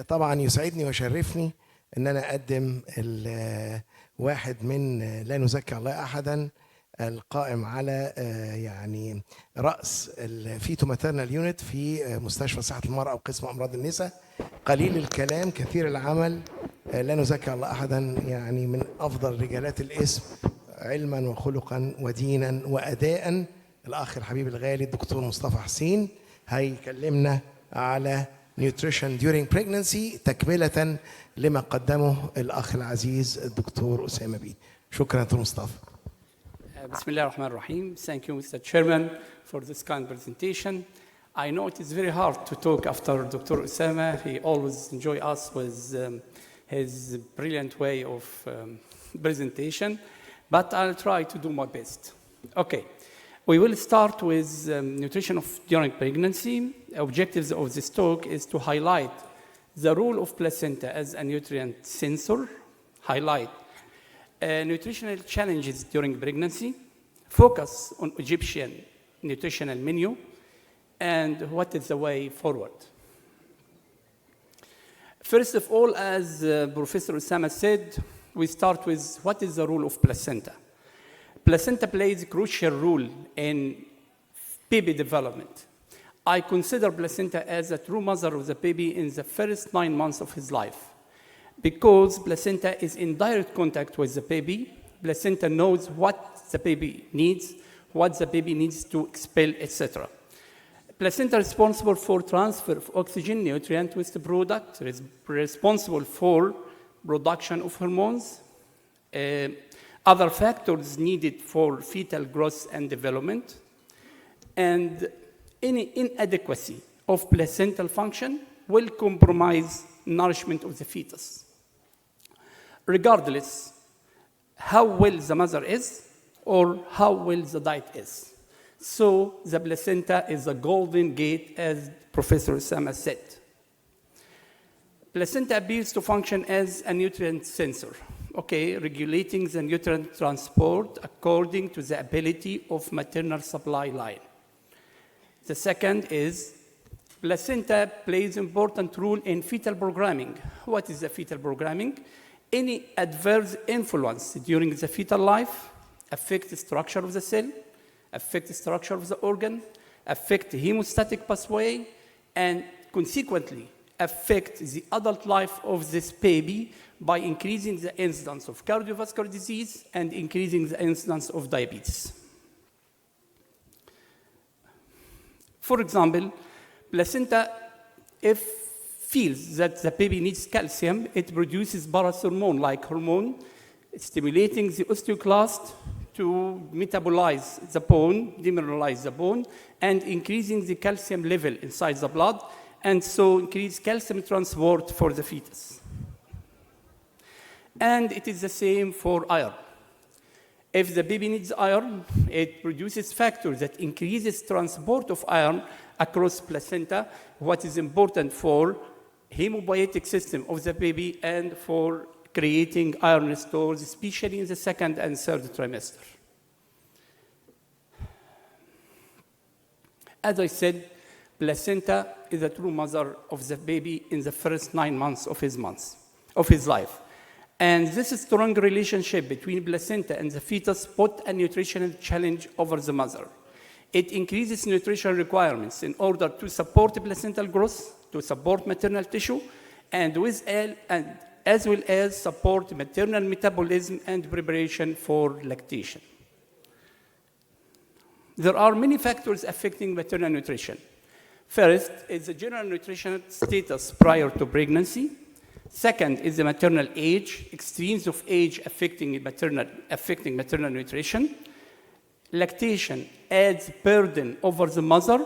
طبعا يسعدني ويشرفني ان انا اقدم واحد من لا نزكي الله احدا القائم على يعني راس الفيتو ماترنال يونت في مستشفى صحه المراه وقسم امراض النساء. قليل الكلام كثير العمل، لا نزكي الله احدا، يعني من افضل رجالات الاسم علما وخلقا ودينا واداء. الاخ الحبيب الغالي الدكتور مصطفى حسين هيكلمنا على nutrition during pregnancy تكملة لما قدمه الأخ العزيز الدكتور أسامة بيه. شكرا دكتور مصطفى. بسم الله الرحمن الرحيم. Thank you, Mr. Chairman, for this kind presentation. I know it is very hard to talk after Dr. Osama. He always enjoy us with his brilliant way of presentation, but I'll try to do my best. Okay. We will start with nutrition during pregnancy. Objectives of this talk is to highlight the role of placenta as a nutrient sensor, highlight nutritional challenges during pregnancy, focus on Egyptian nutritional menu, and what is the way forward. First of all, as Professor Osama said, we start with what is the role of placenta. Placenta plays a crucial role in baby development. I consider placenta as a true mother of the baby in the first 9 months of his life. Because placenta is in direct contact with the baby, placenta knows what the baby needs, what the baby needs to expel, etc. Placenta is responsible for transfer of oxygen, nutrient waste product, responsible for production of hormones, other factors needed for fetal growth and development, and any inadequacy of placental function will compromise nourishment of the fetus. Regardless how well the mother is or how well the diet is. So the placenta is a golden gate, as Professor Osama said. Placenta appears to function as a nutrient sensor, regulating the nutrient transport according to the ability of maternal supply line. The second is placenta plays an important role in fetal programming. What is the fetal programming? Any adverse influence during the fetal life affects the structure of the cell, affects the structure of the organ, affects the hemostatic pathway, and consequently affect the adult life of this baby by increasing the incidence of cardiovascular disease and increasing the incidence of diabetes. For example, placenta, if feels that the baby needs calcium, it produces parathormone-like hormone, stimulating the osteoclast to metabolize the bone, demineralize the bone, and increasing the calcium level inside the blood, and so increase calcium transport for the fetus. And it is the same for iron. If the baby needs iron, it produces factors that increases transport of iron across placenta, what is important for hemobiotic system of the baby and for creating iron stores, especially in the second and third trimester. As I said, placenta is a true mother of the baby in the first 9 months of his life. And this strong relationship between placenta and the fetus put a nutritional challenge over the mother. It increases nutritional requirements in order to support placental growth, to support maternal tissue, and as well as support maternal metabolism and preparation for lactation. There are many factors affecting maternal nutrition. First is the general nutritional status prior to pregnancy. Second is the maternal age, extremes of age affecting maternal nutrition. Lactation adds burden over the mother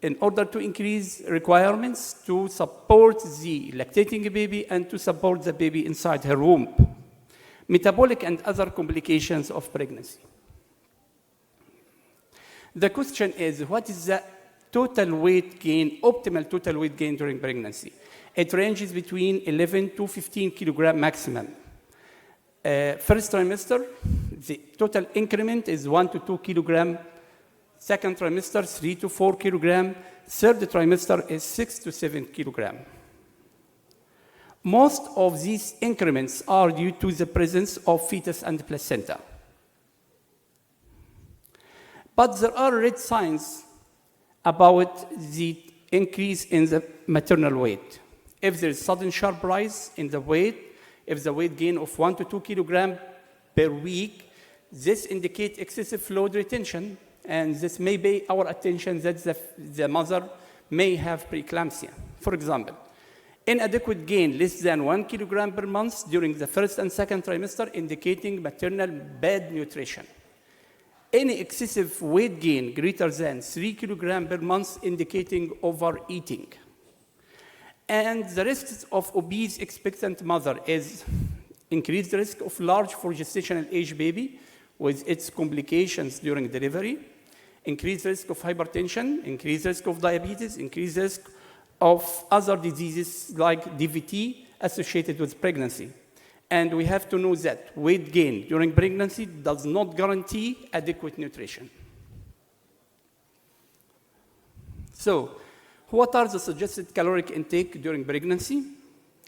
in order to increase requirements to support the lactating baby and to support the baby inside her womb. Metabolic and other complications of pregnancy. The question is, what is the total weight gain, optimal total weight gain during pregnancy? It ranges between 11 to 15 kilogram maximum. First trimester, the total increment is 1 to 2 kilogram. Second trimester, 3 to 4 kilogram. Third trimester is 6 to 7 kilogram. Most of these increments are due to the presence of fetus and placenta. But there are red signs about the increase in the maternal weight. If there is sudden sharp rise in the weight, if the weight gain of 1 to 2 kilograms per week, this indicates excessive fluid retention, and this may be our attention that the mother may have preeclampsia. For example, inadequate gain less than 1 kilogram per month during the first and second trimester, indicating maternal bad nutrition. Any excessive weight gain greater than 3 kilograms per month, indicating overeating. And the risks of obese expectant mother is increased risk of large for gestational age baby with its complications during delivery, increased risk of hypertension, increased risk of diabetes, increased risk of other diseases like DVT associated with pregnancy. And we have to know that weight gain during pregnancy does not guarantee adequate nutrition. So, what are the suggested caloric intake during pregnancy?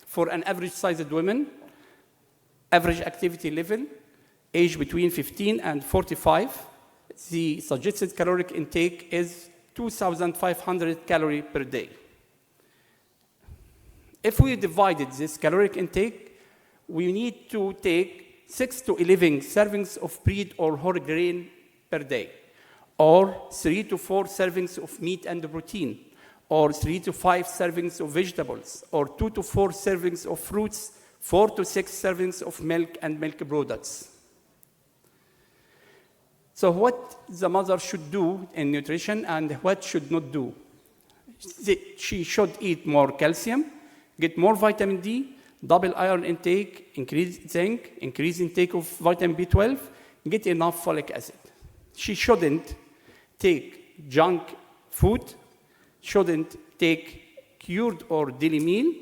For an average-sized woman, average activity level, age between 15 and 45, the suggested caloric intake is 2,500 calories per day. If we divided this caloric intake, we need to take 6 to 11 servings of bread or whole grain per day, or 3 to 4 servings of meat and protein, or 3 to 5 servings of vegetables, or 2 to 4 servings of fruits, 4 to 6 servings of milk and milk products. So what the mother should do in nutrition and what should not do? She should eat more calcium, get more vitamin D, double iron intake, increase zinc, increase intake of vitamin B12, get enough folic acid. She shouldn't take junk food, shouldn't take cured or deli meal,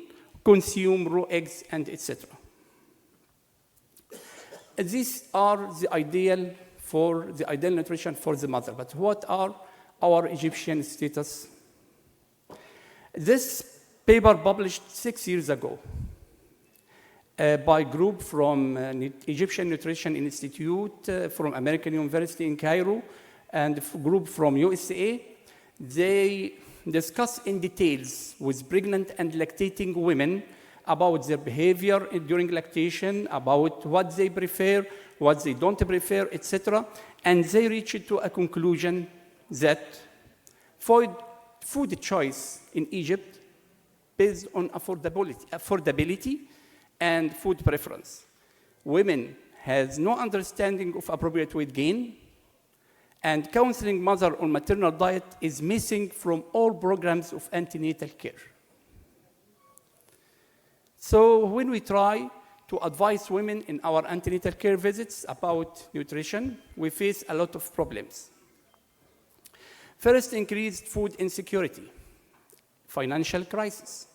consume raw eggs, and etc. These are the ideal nutrition for the mother. But what are our Egyptian status? This paper published 6 years ago by a group from Egyptian Nutrition Institute from American University in Cairo and a group from USA. They discuss in details with pregnant and lactating women about their behavior during lactation, about what they prefer, what they don't prefer, etc. And they reached to a conclusion that food choice in Egypt based on affordability and food preference. Women has no understanding of appropriate weight gain, and counseling mother on maternal diet is missing from all programs of antenatal care. So when we try to advise women in our antenatal care visits about nutrition, we face a lot of problems. First, increased food insecurity, financial crisis,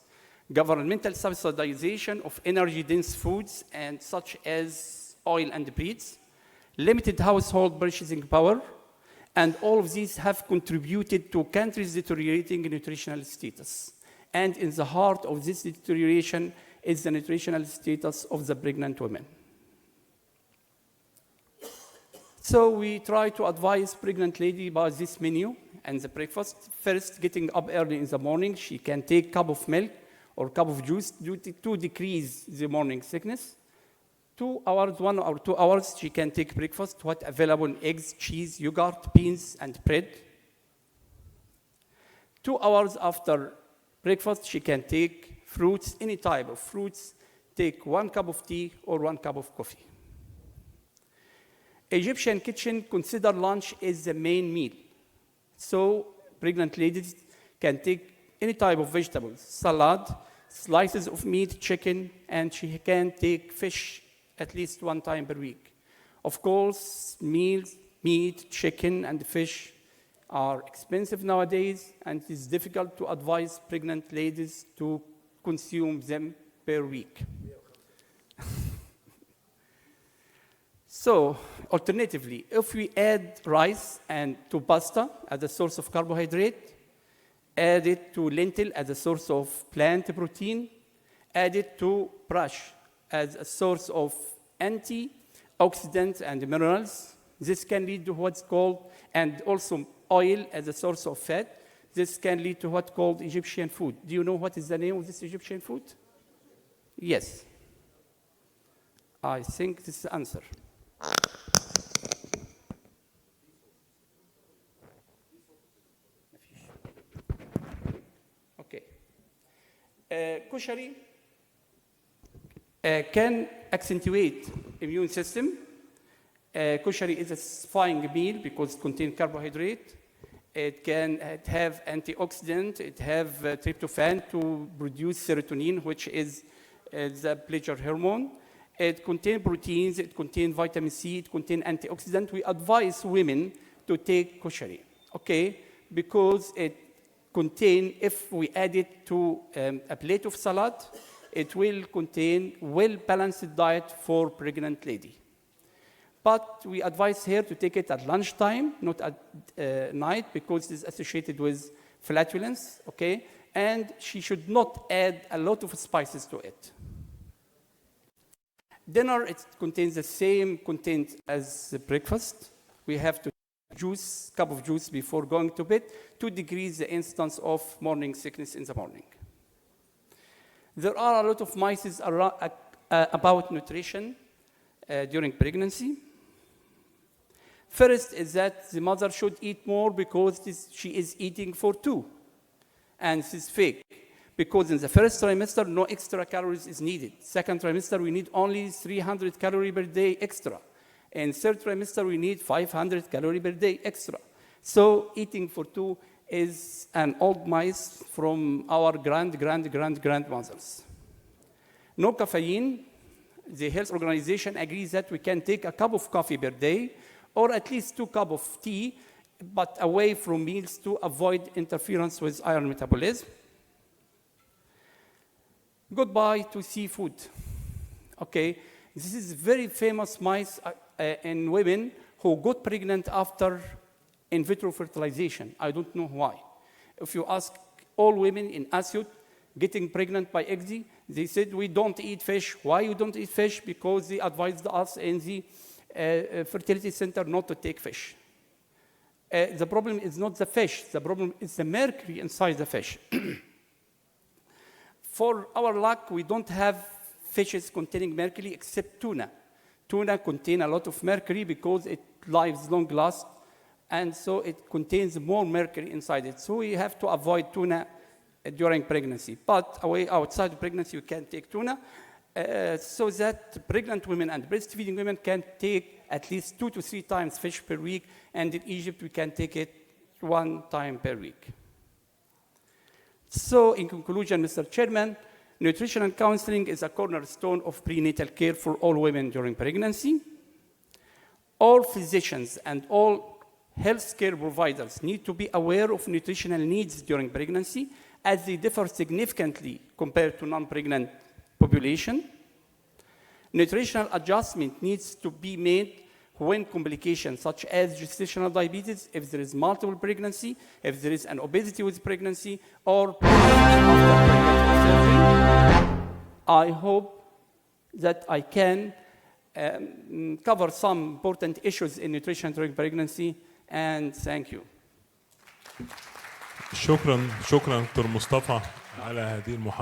governmental subsidization of energy-dense foods and such as oil and breads, limited household purchasing power, and all of these have contributed to countries' deteriorating nutritional status. And in the heart of this deterioration is the nutritional status of the pregnant women. So we try to advise pregnant lady about this menu and the breakfast. First, getting up early in the morning, she can take a cup of milk or cup of juice to decrease the morning sickness. 1 or 2 hours, she can take breakfast, what available in eggs, cheese, yogurt, beans, and bread. 2 hours after breakfast, she can take fruits, any type of fruits, take 1 cup of tea or 1 cup of coffee. Egyptian kitchen consider lunch as the main meal. So pregnant ladies can take any type of vegetables, salad, slices of meat, chicken, and she can take fish at least 1 time per week. Of course, meat, chicken, and fish are expensive nowadays, and it is difficult to advise pregnant ladies to consume them per week. So, alternatively, if we add rice and to pasta as a source of carbohydrate, add it to lentil as a source of plant protein, added to brush as a source of antioxidants and minerals. This can lead to what's called, and also oil as a source of fat. This can lead to what's called Egyptian food. Do you know what is the name of this Egyptian food? Yes. I think this is the answer. Okay. Koshari can accentuate immune system. Koshari is a satisfying meal because it contains carbohydrate. It can have antioxidant. It have tryptophan to produce serotonin, which is the pleasure hormone. It contains proteins. It contains vitamin C. It contains antioxidant. We advise women to take koshari, okay, because it contains, if we add it to a plate of salad, it will contain well-balanced diet for pregnant lady. But we advise her to take it at lunchtime, not at night, because it is associated with flatulence, okay? And she should not add a lot of spices to it. Dinner, it contains the same content as breakfast. We have to juice, cup of juice before going to bed to decrease the instance of morning sickness in the morning. There are a lot of myths about nutrition during pregnancy. First is that the mother should eat more because she is eating for two. And this is fake, because in the first trimester, no extra calories is needed. Second trimester, we need only 300 calories per day extra. In third trimester, we need 500 calories per day extra. So eating for two is an old myth from our grandmothers. No caffeine. The Health Organization agrees that we can take a cup of coffee per day, or at least 2 cups of tea, but away from meals to avoid interference with iron metabolism. Goodbye to seafood. Okay, this is very famous myth in women who got pregnant after in vitro fertilization. I don't know why. If you ask all women in Asyut getting pregnant by ICSI, they said, we don't eat fish. Why you don't eat fish? Because they advised us in the fertility center not to take fish. The problem is not the fish. The problem is the mercury inside the fish. For our luck, we don't have fishes containing mercury except tuna. Tuna contains a lot of mercury because it lives long last, and so it contains more mercury inside it. So we have to avoid tuna during pregnancy. But away outside of pregnancy, you can take tuna, so that pregnant women and breastfeeding women can take at least 2 to 3 times fish per week, and in Egypt, we can take it 1 time per week. So in conclusion, Mr. Chairman, nutritional counseling is a cornerstone of prenatal care for all women during pregnancy. All physicians and all healthcare providers need to be aware of nutritional needs during pregnancy, as they differ significantly compared to non-pregnant population. Nutritional adjustment needs to be made when complications such as gestational diabetes, if there is multiple pregnancy, if there is an obesity with pregnancy, or after pregnancy surgery. I hope that I can cover some important issues in nutrition during pregnancy, and thank you. شكرا دكتور مصطفى على هذه المحاضرة.